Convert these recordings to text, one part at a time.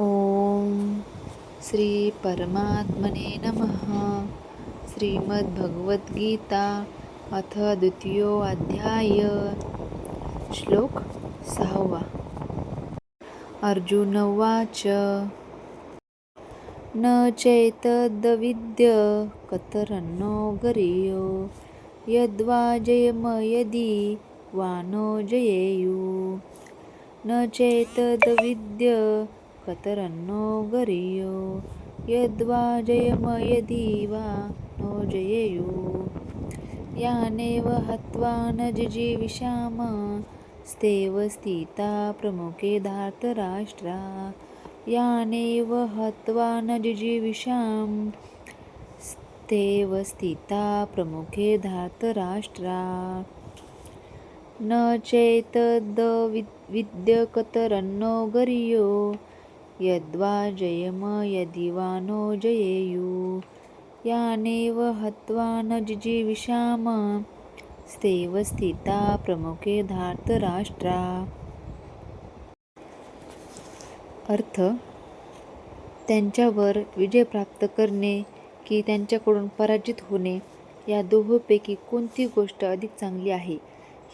ओम श्री परमात्मने नमः. श्रीमद्भगवद्गीता अथ द्वितीयोऽध्याय. श्लोक 6. अर्जुन उवाच न चैतद्विद्य कतरन्नो गरीयो यद्वा जयमयदि वा नो जयेयु. न चैतद्विद्य कतरन्नो गरीयो यद्वा जयमयदि वा नो जयेयु. यानेव हत्वा न जिजीविषाम स्तेव स्थिता प्रमुखे धार्तराष्ट्रा. यानेव हत्वा न जिजीविषाम स्तेव स्थिता प्रमुखे धार्तराष्ट्रा. न चैतद्विद्य कतरन्नो गरीयो यद्वा जयमयदि वा नो जयेयु. यानेव हत्वा न जिजीविषाम स्तेव स्थिता प्रमुखे धार्तराष्ट्रा. अर्थ: त्यांच्यावर विजय प्राप्त करणे की त्यांच्याकडून पराजित होणे या दोहोंपैकी कोणती गोष्ट अधिक चांगली आहे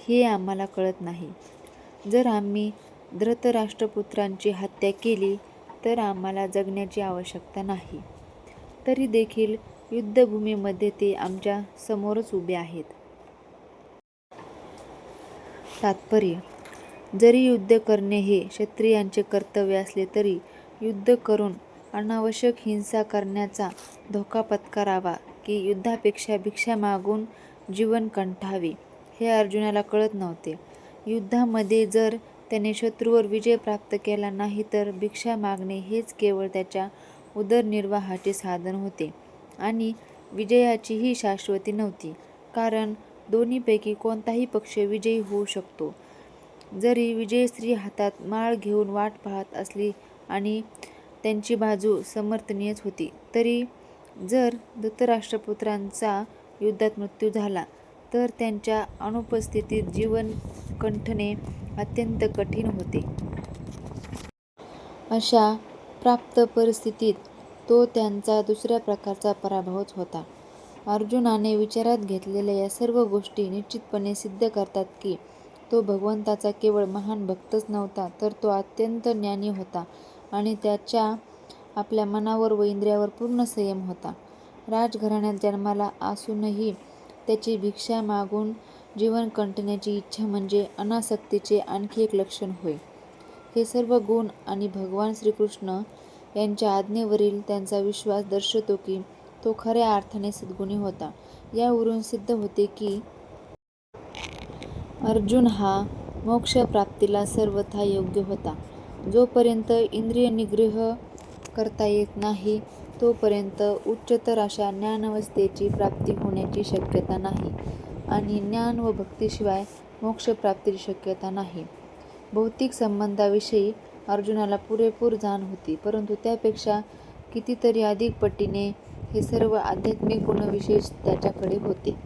हे आम्हाला कळत नाही. जर आम्ही धृतराष्ट्रपुत्रांची हत्या केली तर आम्हाला जगण्याची आवश्यकता नाही. तरी देखील युद्धभूमीमध्ये ते आमच्या समोरच उभे आहेत. तात्पर्य: जरी युद्ध करणे हे क्षत्रियांचे कर्तव्य असले तरी युद्ध करून अनावश्यक हिंसा करण्याचा धोका पत्करावा की युद्धापेक्षा भिक्षा मागून जीवन कंठावे हे अर्जुनाला कळत नव्हते. युद्धामध्ये जर त्याने शत्रूवर विजय प्राप्त केला नाही तर भिक्षा मागणे हेच केवळ त्याच्या उदरनिर्वाहाचे साधन होते आणि विजयाचीही शाश्वती नव्हती, कारण दोन्हीपैकी कोणताही पक्ष विजयी होऊ शकतो. जरी विजयश्री हातात माळ घेऊन वाट पाहत असली आणि त्यांची बाजू समर्थनीयच होती, तरी जर धृतराष्ट्रपुत्रांचा युद्धात मृत्यू झाला तर त्यांच्या अनुपस्थितीत जीवन कंठणे अत्यंत कठीण होते. अशा प्राप्त परिस्थितीत तो त्यांचा दुसऱ्या प्रकारचा पराभवच होता. अर्जुनाने विचारात घेतलेल्या या सर्व गोष्टी निश्चितपणे सिद्ध करतात की तो भगवंताचा केवळ महान भक्तच नव्हता, तर तो अत्यंत ज्ञानी होता आणि त्याच्या आपल्या मनावर व इंद्रियावर पूर्ण संयम होता. राजघराण्यात जन्माला असूनही त्याची भिक्षा मागून जीवन कंठण्याची इच्छा म्हणजे अनासक्तीचे आणखी एक लक्षण होय. हे सर्व गुण आणि भगवान श्रीकृष्ण यांच्या आज्ञेवरील त्यांचा विश्वास दर्शवतो की तो खऱ्या अर्थाने सद्गुणी होता. यावरून सिद्ध होते की अर्जुन हा मोक्षप्राप्तीला सर्वथा योग्य होता. जोपर्यंत इंद्रिय निग्रह करता येत नाही तोपर्यंत उच्चतर अशा ज्ञानावस्थेची प्राप्ती होण्याची शक्यता नाही आणि ज्ञान व भक्तीशिवाय मोक्षप्राप्तीची शक्यता नाही. भौतिक संबंधाविषयी अर्जुनाला पुरेपूर जाण होती, परंतु त्यापेक्षा कितीतरी अधिक पटीने हे सर्व आध्यात्मिक गुणविशेष त्याच्याकडे होते.